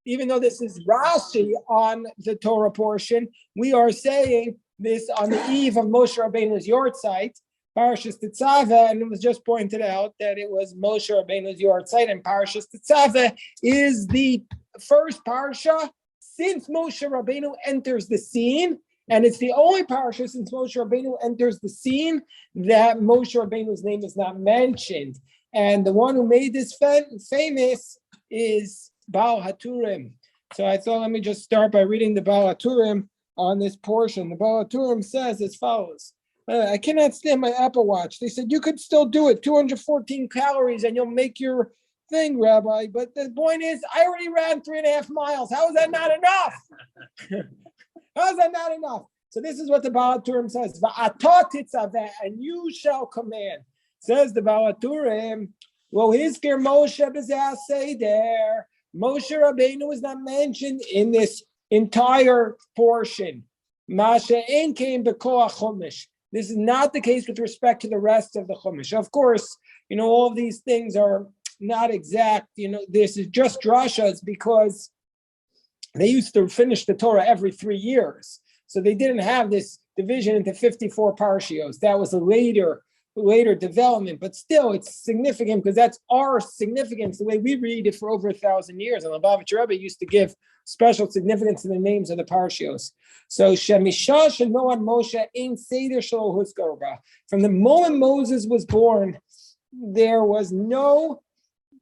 even though this is Rashi on the Torah portion, we are saying this on the eve of Moshe Rabbeinu's Yortzeit, Parashas Tetzaveh, and it was just pointed out that it was Moshe Rabbeinu's Yortzeit, and Parashas Tetzaveh is the first parsha since Moshe Rabbeinu enters the scene, and it's the only parsha since Moshe Rabbeinu enters the scene that Moshe Rabbeinu's name is not mentioned. And the one who made this famous is Baal HaTurim. So I thought, let me just start by reading the Baal HaTurim on this portion. The Baal HaTurim says as follows. I cannot stand my Apple Watch. They said, you could still do it, 214 calories, and you'll make your thing, Rabbi. But the point is, I already ran 3.5 miles. How is that not enough? How is that not enough? So this is what the Baal HaTurim says. Rashi Tetzaveh, and you shall command. Says the Baal HaTurim, well, Hizkir Moshe b'zeh seder. Moshe Rabbeinu is not mentioned in this entire portion. Masha ein came b'koach chumash. This is not the case with respect to the rest of the Chumash. Of course, all of these things are not exact. This is just drashas because they used to finish the Torah every 3 years. So they didn't have this division into 54 parshios. That was a later development, but still it's significant because that's our significance, the way we read it for over 1,000 years. And the Lubavitcher Rebbe used to give special significance to the names of the parshios. So Shemisha Shenoad Moshe Ein Seder Shelo Huzkarba. From the moment Moses was born, there was no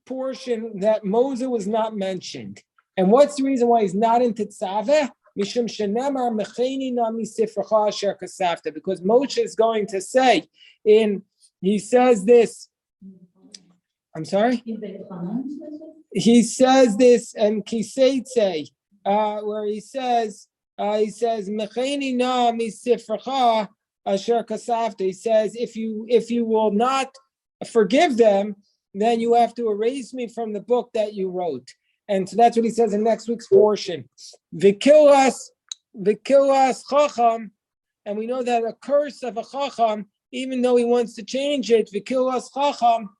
portion that Moses was not mentioned. And what's the reason why he's not in Tetzaveh? Mishum Shenemar Mecheni Nami Sifracha Asher Kasafta. Because Moshe is going to say he says this. I'm sorry? He says this in Kiseitze, where he says, Mecheni na misifracha asher kasafta. He says, if you will not forgive them, then you have to erase me from the book that you wrote. And so that's what he says in next week's portion. Vikilas chacham, and we know that a curse of a chacham, even though he wants to change it, vikilas chacham,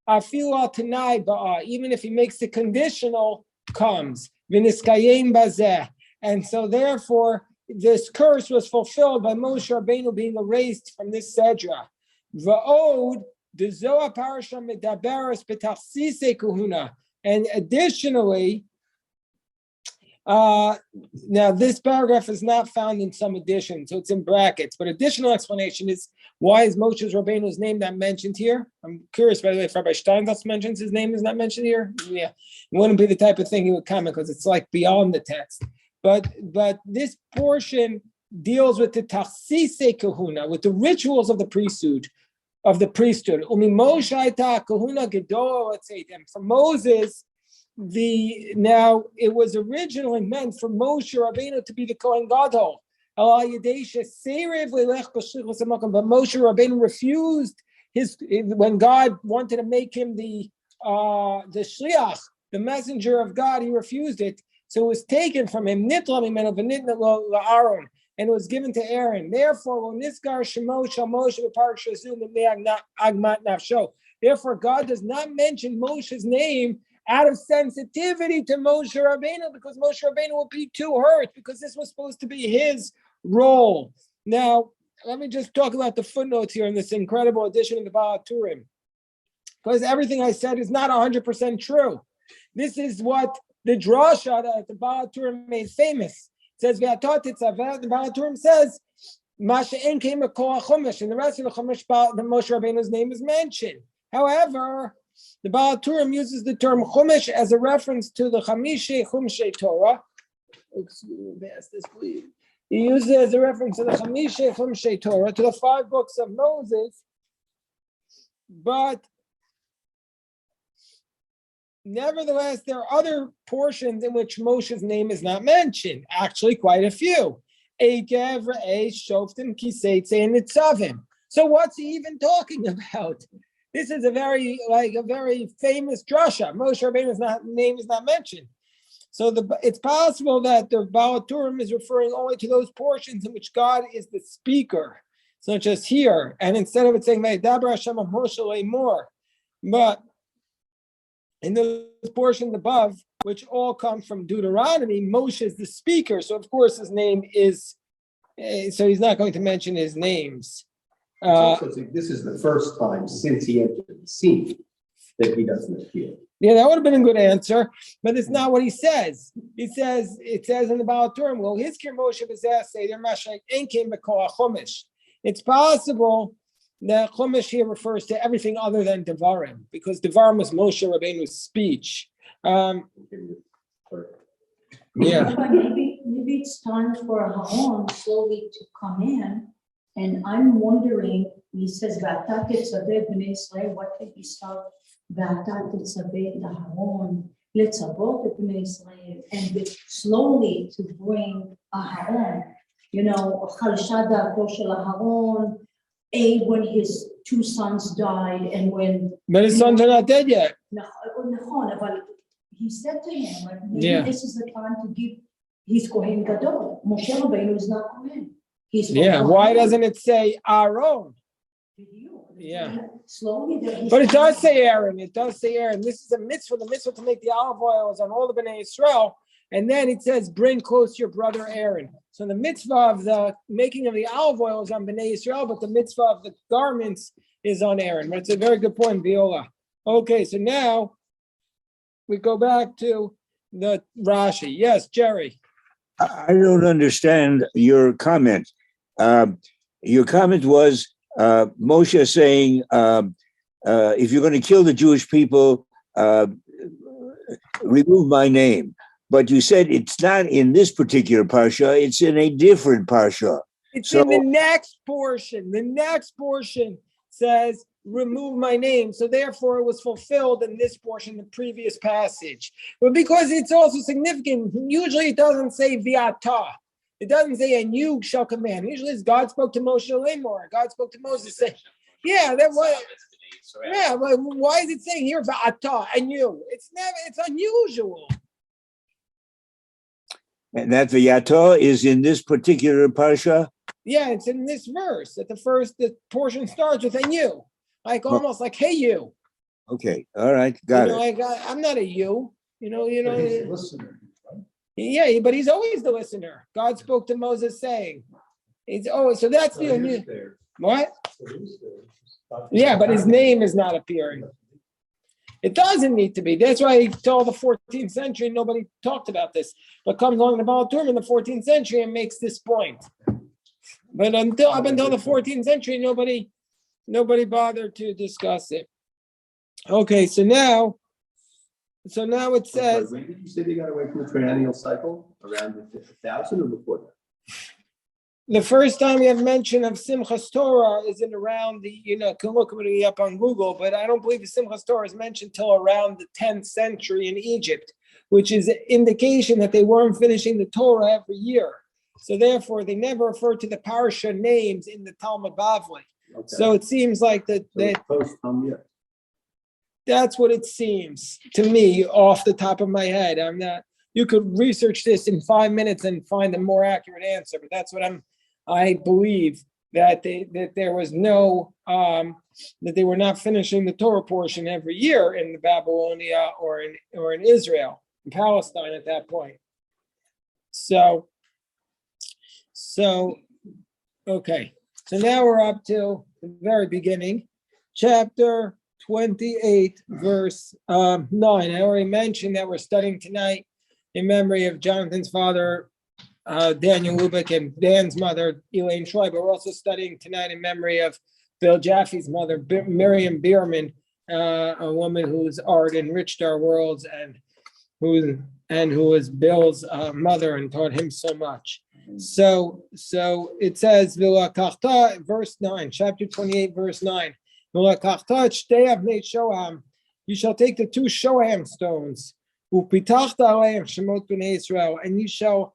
afilu tanai ba'a, even if he makes it conditional, comes v'niskayim bazeh. And so therefore, this curse was fulfilled by Moshe Rabbeinu being erased from this sedra. Va'od the Zohar parasha medaberes betachsise kuhuna. And additionally, now this paragraph is not found in some editions, so it's in brackets. But additional explanation is, why is Moshe Rabbeinu's name not mentioned here? I'm curious, by the way, if Rabbi Steinsaltz mentions his name is not mentioned here. Yeah, it wouldn't be the type of thing he would comment because it's like beyond the text. But this portion deals with the tachsise kahuna, with the rituals of the priesthood. Umi Moshe aita kahuna gedol, let's say, and for Moses, now it was originally meant for Moshe Rabbeinu to be the Kohen Gadol. But Moshe Rabbeinu refused when God wanted to make him the shliach, the messenger of God. He refused it, so it was taken from him. And it was given to Aaron. Therefore, therefore, God does not mention Moshe's name out of sensitivity to Moshe Rabbeinu, because Moshe Rabbeinu will be too hurt, because this was supposed to be his role. Now, let me just talk about the footnotes here in this incredible edition of the Baal HaTurim, because everything I said is not 100% true. This is what the drasha that the Baal HaTurim made famous. It says, the Baal HaTurim says, Masha'en came a Koach Chumash, and the rest of the Chumash, the Moshe Rabbeinu's name is mentioned. However, the Baal HaTurim uses the term Chumash as a reference to the Chamishe Chumshei Torah. Excuse me, pass this, please. He uses it as a reference to the Chamishe Chumshei Torah, to the 5 books of Moses. But nevertheless, there are other portions in which Moshe's name is not mentioned. Actually, quite a few. Eikev, Re'esh, Shoftim, Kiseitze, and Nitzavim. So what's he even talking about? This is a very famous drasha. Moshe Rabbeinu's name is not mentioned. So it's possible that the Baal HaTurim is referring only to those portions in which God is the speaker, such as here. And instead of it saying Vaydaber Hashem Moshe Lemor, but in those portions above, which all come from Deuteronomy, Moshe is the speaker. So of course his name is, so he's not going to mention his names. This is the first time since he entered the scene that he doesn't appear. Yeah, that would have been a good answer, but it's not what he says. It says in the Baal Turim, well, his Kir Moshe Seder Mashalik ain't came b'koach Chumash. It's possible that Chumash here refers to everything other than Devarim, because Devarim was Moshe Rabbeinu's speech. Yeah. Maybe it's time for Haon slowly to come in, and I'm wondering. He says, "V'ata tetzaveh b'nei Israel." What did he start? V'ata tetzaveh Haon letzavot et b'nei Israel, and slowly to bring Aharon. Chalsha da'ato shel Aharon. When his two sons died, and when. But his sons are not dead yet. He said to him, like, maybe this is the time to give. He's Kohen Gadol. Moshe Rabbeinu is not Kohen. Why doesn't it say Aaron? Yeah. Slowly. But it does say Aaron. It does say Aaron. This is a mitzvah. The mitzvah to make the olive oils on all the Bnei Israel. And then it says, bring close your brother Aaron. So the mitzvah of the making of the olive oil is on Bnei Israel, but the mitzvah of the garments is on Aaron. But it's a very good point, Viola. Okay, so now we go back to the Rashi. Yes, Jerry. I don't understand your comment. Your comment was Moshe saying, if you're going to kill the Jewish people, remove my name. But you said it's not in this particular parsha, it's in a different parsha. It's in the next portion. The next portion says, remove my name. So therefore it was fulfilled in this portion, the previous passage. But because it's also significant, usually it doesn't say viata. It doesn't say, and you shall command. Usually it's God spoke to Moshe Lamor. God spoke to Moses saying, yeah, that was, yeah, but why is it saying here viata and you? It's unusual. And that viata is in this particular parsha? Yeah, it's in this verse. At the portion starts with and you. Like almost like, hey, you. Okay, all right, got it. Like I'm not a you. He's a listener. Yeah, but he's always the listener. God spoke to Moses saying, "It's so that's the what? Yeah, but his name is not appearing. It doesn't need to be. That's why until the 14th century, nobody talked about this. But comes along the Baal Turim in the 14th century and makes this point. But up until the 14th century, nobody bothered to discuss it. Okay, so now it says. When did you say they got away from the triennial cycle? Around the 1000 or before that? The first time we have mention of Simchas Torah is in around the, can look it up on Google, but I don't believe the Simchas Torah is mentioned till around the 10th century in Egypt, which is an indication that they weren't finishing the Torah every year. So therefore, they never refer to the parsha names in the Talmud Bavli. Okay. So it seems like that that's what it seems to me off the top of my head. I'm not. You could research this in 5 minutes and find a more accurate answer, but that's what I believe that there was no that they were not finishing the Torah portion every year in Babylonia or in Israel, in Palestine at that point. So okay. So now we're up to the very beginning, chapter 28, verse 9. I already mentioned that we're studying tonight in memory of Jonathan's father, Daniel Lubick, and Dan's mother, Elaine Schreiber. We're also studying tonight in memory of Bill Jaffe's mother, Miriam Bierman, a woman whose art enriched our worlds and who was Bill's mother and taught him so much. So it says, verse 9, chapter 28, verse 9. You shall take the 2 Shoham stones, and you shall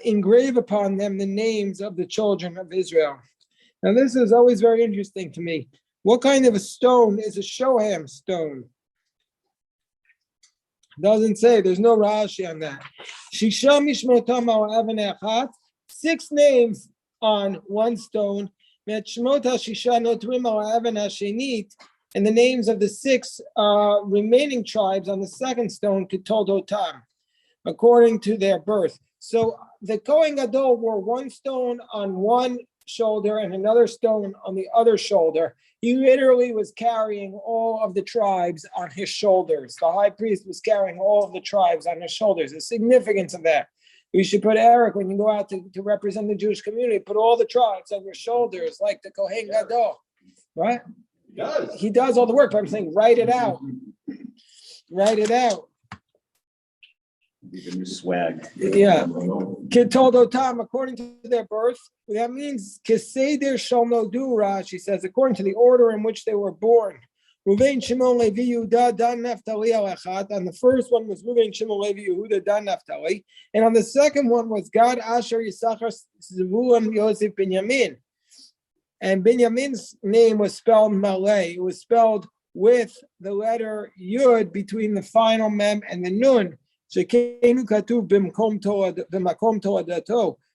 engrave upon them the names of the children of Israel. Now, this is always very interesting to me. What kind of a stone is a Shoham stone? Doesn't say. There's no Rashi on that. 6 names on one stone. And and the names of the 6 remaining tribes on the second stone, Ketoldotam, according to their birth. So the Kohen Gadol wore one stone on one shoulder and another stone on the other shoulder. He literally was carrying all of the tribes on his shoulders. The high priest was carrying all of the tribes on his shoulders. The significance of that. We should put Eric, when you go out to represent the Jewish community, put all the tribes on your shoulders like the Kohen Gadol, right? He does all the work, but I'm saying write it out. Write it out. Even swag. Yeah. Ketoldotam, according to their birth. That means Keseder Shalnodu, Rashi says, according to the order in which they were born. Ruvain, Shimon, Levi, Yehuda, Dan, Naphtali, Alachat. On the first one was Ruvain, Shimon, Levi, Yehuda, Dan, Naphtali. And on the second one was Gad, Asher, Yisachar, Zevulun, Yosef, Binyamin. And Binyamin's name was spelled Malay. It was spelled with the letter Yud between the final Mem and the Nun.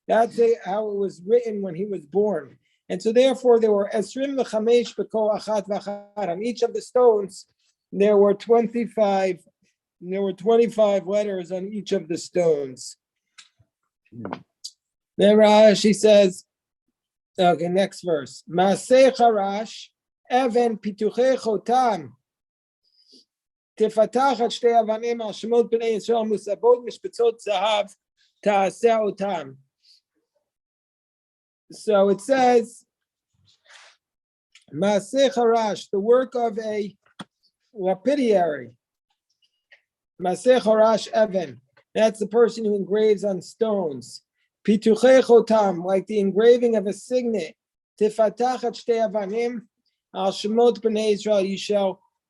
That's how it was written when he was born. And so therefore there were Esrim L'chamesh B'kol Achat V'Achat. On each of the stones, there were 25 letters on each of the stones. Then Rashi says, okay, next verse. Maaseh Charash, Even Pituchei Chotam. תפתח את שתי אבנים על שמות בני ישראל מוסבות משבצות זהב תעשה אותם. So it says, Maaseh Charash, the work of a lapidary. Maaseh Charash Even, that's the person who engraves on stones. Pituchei Chotam, like the engraving of a signet. Tefatach et shtei avanim al shemot b'nei Israel,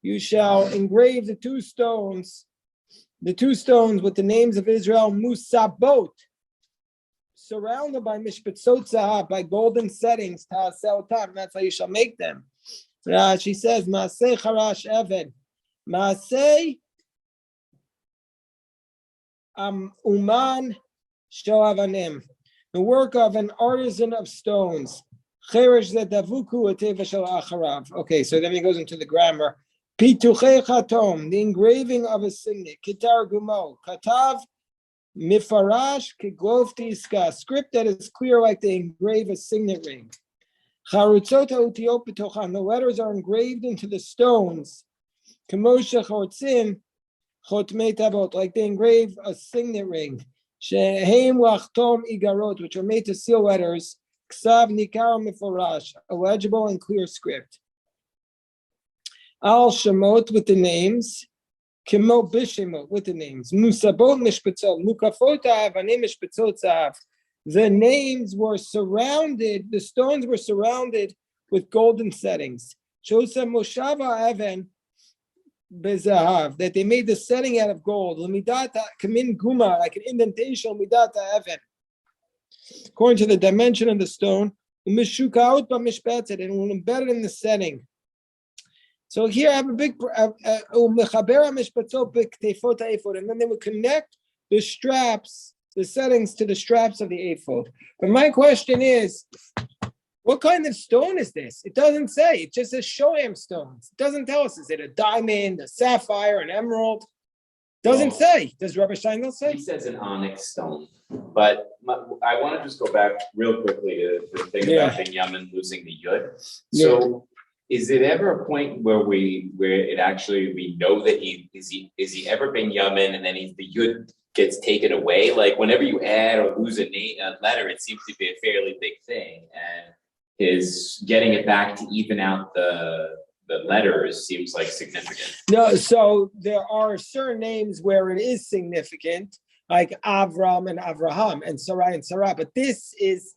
you shall engrave the two stones with the names of Israel, musabot, surrounded by mishpatzot zahav, by golden settings, ta'aseh otam, that's how you shall make them. She says, Maaseh Charash Even, Maaseh uman shel avanim, the work of an artisan of stones. Cheresh zedavuku ateva shel acharav. Okay, so then he goes into the grammar. Pituchei chatom, the engraving of a signet. Kitar gumo, katav mifarash keglof tiska, script that is clear like they engrave a signet ring. Charutzota utiot b'tochan, the letters are engraved into the stones. Kemoshe chotzin chotmei tabot, like they engrave a signet ring. Sheheim lachtom igarot, which are made to seal letters. Ksav nikar mifarash, a legible and clear script. Al Shemot, with the names, Kimo Bishimot, with the names, Musabot Mishpatzot, Mukafot Avanim Mishpatzot Zahav. The names were surrounded, the stones were surrounded with golden settings. Shosa Moshava Avan Bezahav, that they made the setting out of gold. Lamidata Kamin Guma, like an indentation, Lamidata Avan. According to the dimension of the stone, Mishukaut Bamishpatzet, and will embed it in the setting. So here I have a big, and then they would connect the straps, the settings to the straps of the ephod. But my question is, what kind of stone is this? It doesn't say. It just says shoam stones. It doesn't tell us. Is it a diamond, a sapphire, an emerald? Doesn't say. Does Rabbi Steindl say? He says an onyx stone. But I want to just go back real quickly to the thing about Binyamin losing the yud. So is it ever a point where we know that is he ever Binyamin and then the yud gets taken away? Like whenever you add or lose a letter, it seems to be a fairly big thing, and his getting it back to even out the letters seems like significant. No, so there are certain names where it is significant, like Avram and Avraham and Sarai and Sarah, but this is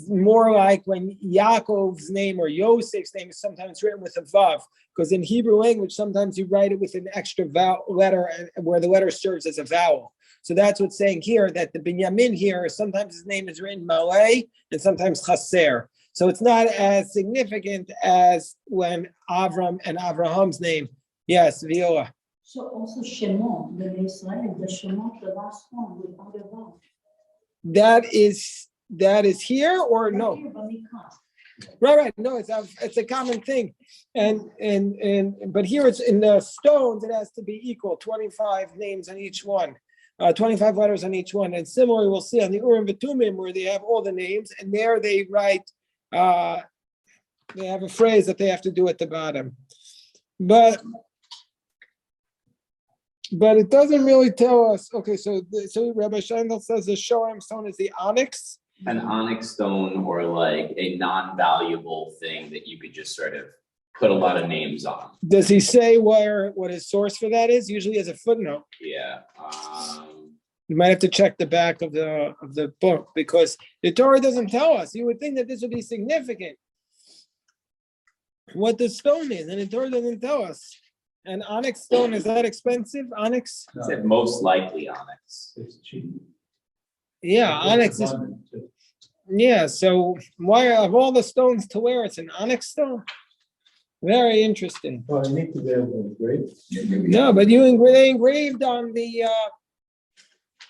more like when Yaakov's name or Yosef's name is sometimes written with a vav, because in Hebrew language, sometimes you write it with an extra letter where the letter serves as a vowel. So that's what's saying here, that the Binyamin here, sometimes his name is written Malay and sometimes Chaser. So it's not as significant as when Avram and Avraham's name. Yes, Viola. So also Shemot, the Israel, the Shemot, the last one without a vav. That is here or no? Right. No, it's a common thing. But here it's in the stones, it has to be equal, 25 names on each one. 25 letters on each one. And similarly, we'll see on the Urim V'Tumim where they have all the names, and there they write, they have a phrase that they have to do at the bottom. But it doesn't really tell us. Okay, so Rabbi Scheindel says the Shoam stone is the onyx. An onyx stone, or like a non-valuable thing that you could just sort of put a lot of names on. Does he say what his source for that is? Usually as a footnote. Yeah. You might have to check the back of the book because the Torah doesn't tell us. You would think that this would be significant. What the stone is, and the Torah doesn't tell us. An onyx stone, is that expensive? Onyx? It said most likely onyx. It's cheap. Yeah, onyx is. Yeah, so why of all the stones to wear, it's an onyx stone? Very interesting. Well, I need to be able to engrave. No, but they engraved on they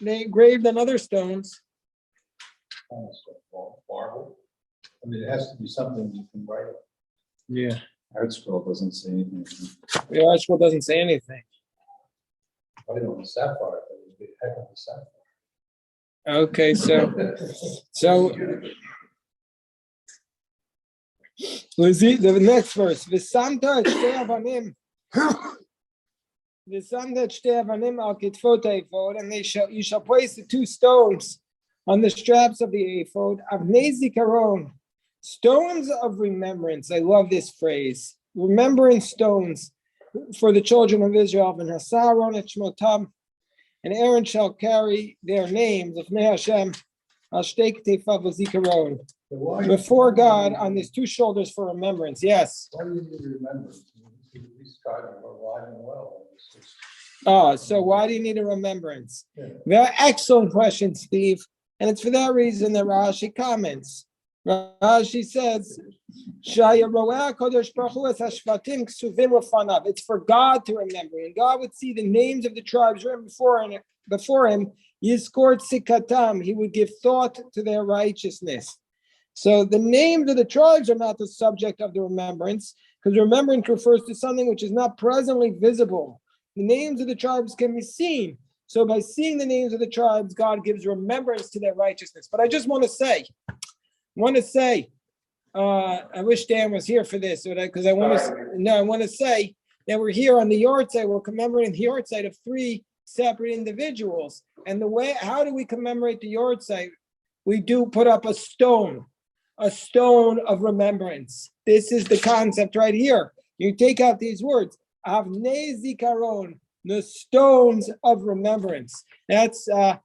engraved on other stones. Marble. I mean, it has to be something you can write on. Yeah. Art scroll doesn't say anything. The article doesn't say anything. Write on a sapphire, but it'd be a heck of a sapphire. Okay, so the next verse. V'samta et shtei avanim. V'samta et shtei avanim al kitfot ha'ephod, and you shall place the two stones on the straps of the ephod. Avnei zikaron, stones of remembrance. I love this phrase. Remembrance stones for the children of Israel. V'nasaron et shmotam. And Aaron shall carry their names of Hashem before God on his two shoulders for remembrance. Yes. Why do you need to remember? These guys are alive and well. Oh, so why do you need a remembrance? Yeah. Very excellent question, Steve. And it's for that reason that Rashi comments. Rashi says, it's for God to remember. And God would see the names of the tribes written before him. Yizkor Tzikatam, he would give thought to their righteousness. So the names of the tribes are not the subject of the remembrance, because remembrance refers to something which is not presently visible. The names of the tribes can be seen. So by seeing the names of the tribes, God gives remembrance to their righteousness. But I just want to say, I wish Dan was here for this, because I want to say that we're here on the Yortzeit. We're commemorating the Yortzeit of three separate individuals. And how do we commemorate the Yortzeit? We do put up a stone of remembrance. This is the concept right here. You take out these words, Avnei Zikaron, the stones of remembrance. That's right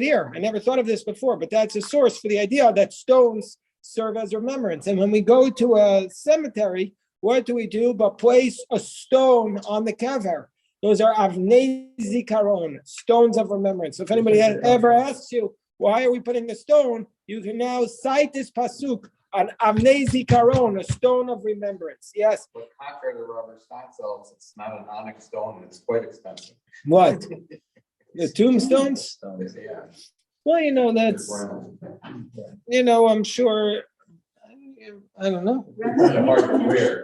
here. I never thought of this before, but that's a source for the idea that stones serve as remembrance. And when we go to a cemetery, what do we do but place a stone on the kever? Those are Avnei Zikaron, stones of remembrance. So if anybody ever asks you, why are we putting the stone? You can now cite this pasuk on Avnei Zikaron, a stone of remembrance. Yes. But contrary to Robert Steinsel's, it's not an onyx stone, it's quite expensive. What? The tombstones? Yeah. Well, that's, I'm sure, I don't know. Rabbi, Hard to wear.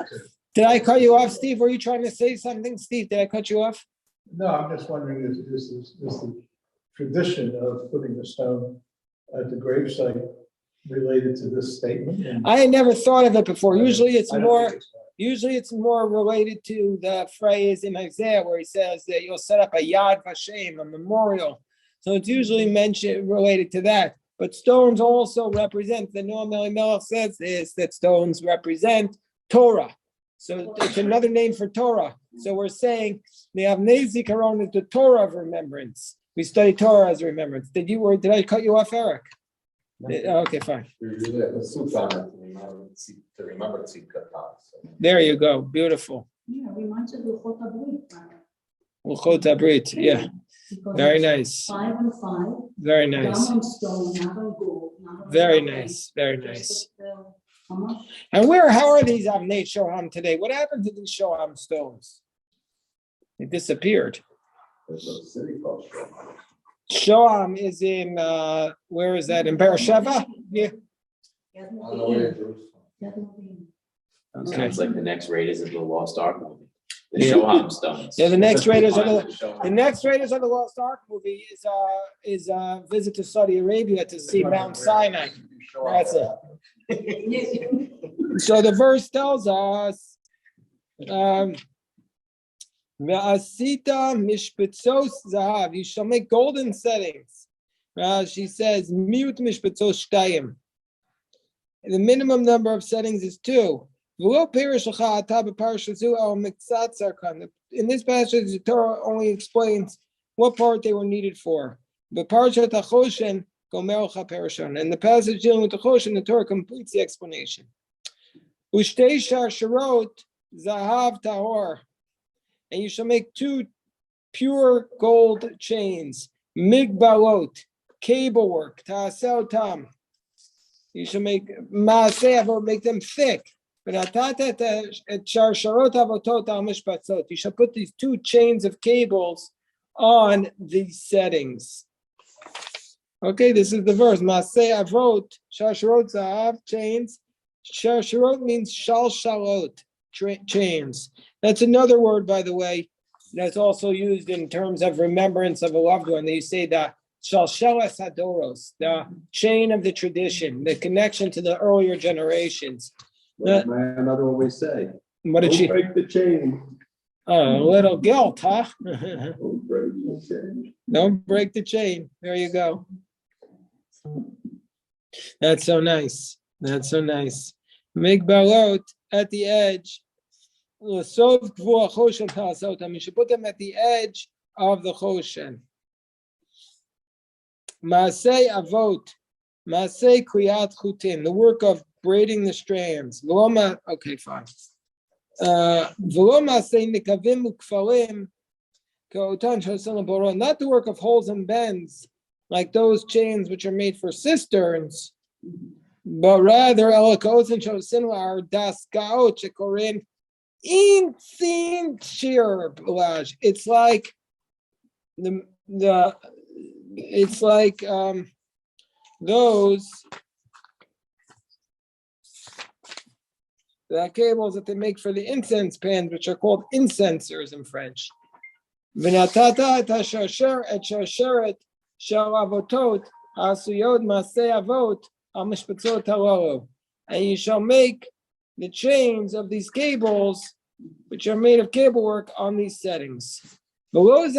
Did I cut you off, Steve? Were you trying to say something? Steve, did I cut you off? No, I'm just wondering, is the tradition of putting a stone at the gravesite related to this statement? I had never thought of it before. Usually it's I don't more. think so. Usually it's more related to the phrase in Isaiah where he says that you'll set up a Yad Vashem, a memorial. So it's usually related to that. But stones also represent, the Noam Elimelech says this, that stones represent Torah. So it's another name for Torah. So we're saying the Avnei Zikaron is the Torah of remembrance. We study Torah as remembrance. Did I cut you off, Eric? Okay, fine. We usually have a suit on it to remember Tzidkat. There you go. Beautiful. Yeah, reminds us of Luchot HaBrit. Luchot HaBrit. Yeah. Because Very it's nice. 5 and 5. Very Not nice. on stone, not on gold, not on. Very nothing. nice. Very Just nice. how much? And how are these Avnei Shoham today? What happened to these Shoham stones? They disappeared. There's a city called Shulman. Shoham is in, where is that? In Beersheba? Yeah. On the way to Jerusalem. Sounds like the next Raiders of the Lost Ark movie. The Yeah. Shoham Stones. Yeah, the next Raiders of the Shoham. next Raiders of the Lost Ark movie is a visit to Saudi Arabia to see Mount Sinai. That's it. So the verse tells us, "Ve'asita mishpetzos zahav." You shall make golden settings. She says, "Miut mishpetzos shtayim." The minimum number of settings is 2. In this passage, the Torah only explains what part they were needed for. But Parashat HaChoshen, Gomercha Parashon. And the passage dealing with the Choshen, the Torah completes the explanation. Ushtei Sharshirot Zahav Tahor. And you shall make 2 pure gold chains. Migbalot, cable work, Ta'asel Tam. You shall make Maaseh, make them thick. You shall put these 2 chains of cables on these settings. Okay, this is the verse. Maaseh avot, Sharshirot zahav, chains. Sharshirot means shalshalot, chains. That's another word, by the way, that's also used in terms of remembrance of a loved one. You say that shalshelas hadoros, the chain of the tradition, the connection to the earlier generations. What did my grandmother always say? What did Don't she? break the chain. Oh, a little guilt, huh? Don't break the chain. Don't break the chain. There you go. That's so nice. That's so nice. Migbalot at the edge. You should put them at the edge of the Choshen. Maaseh avot. Maaseh kriyat chutin. The work of braiding the strands. Okay, fine. Not the work of holes and bends, like those chains which are made for cisterns, but rather are daskaot shekorin insin shir. It's like those the cables that they make for the incense pans, which are called incensers in French. V'natata et hashasher et shasheret shel avotot asuyod maseh avot al mishpatzot halalo. And you shall make the chains of these cables, which are made of cable work, on these settings. This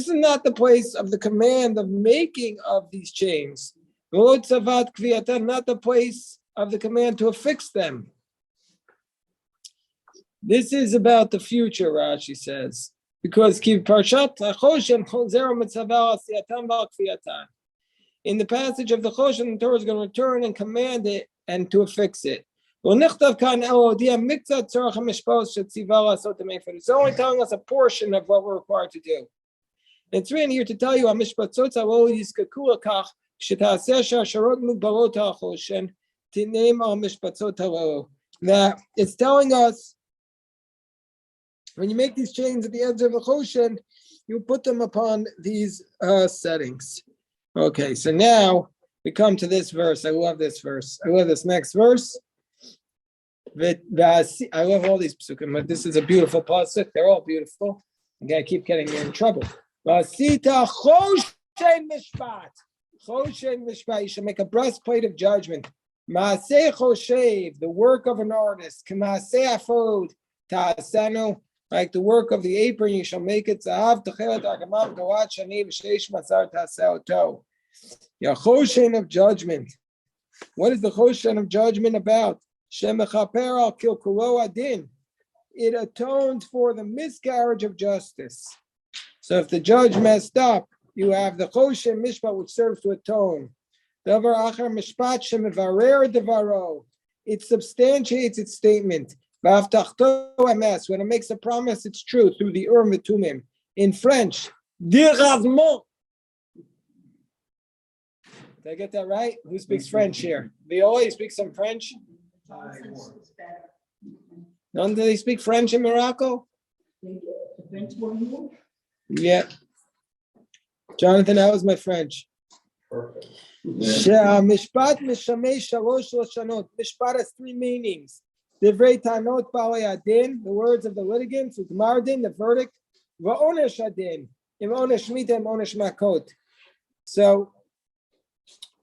is not the place of the command of making of these chains. Not the place of the command to affix them. This is about the future, Rashi says, because in the passage of the Choshen, the Torah is going to return and command it and to affix it. It's only telling us a portion of what we're required to do. It's written here to tell you that it's telling us when you make these chains at the edge of the Choshen, you put them upon these settings. Okay, so now we come to this verse. I love this verse. I love this next verse. I love all these psukim, but this is a beautiful pasuk. They're all beautiful. I keep getting me in trouble. Vasita choshen mishpat. Choshen mishpat. You should make a breastplate of judgment. Maaseh choshev, the work of an artist. K'maaseh afod ta'asenu, like the work of the apron. You shall make it. Zahav techelet argamam galat shani v'sheish masar ta'aseh oto. The choshen of judgment. What is the choshen of judgment about? Shemechaper al kilkulo adin. It atones for the miscarriage of justice. So if the judge messed up, you have the choshen mishpat, which serves to atone. Davar achar mishpat shemevarer devaro. It substantiates its statement. V'aftachto emes. When it makes a promise, it's true through the Urim v'Tumim. In French, dirazmo. Did I get that right? Who speaks French here? Viola, you speak some French? Don't they speak French in Morocco? Yeah. Jonathan, that was my French. Perfect. שהמשפט משמש שלוש לשונות. משפט has three meanings. דברי טענות בעלי הדין, the words of the litigants, וגמר דין, the verdict, ועונש הדין, עם עונש מיתה, עם עונש מכות. So,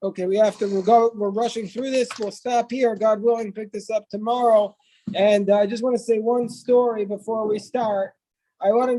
okay, we're rushing through this. We'll stop here. God willing, pick this up tomorrow. And I just want to say one story before we start. I want to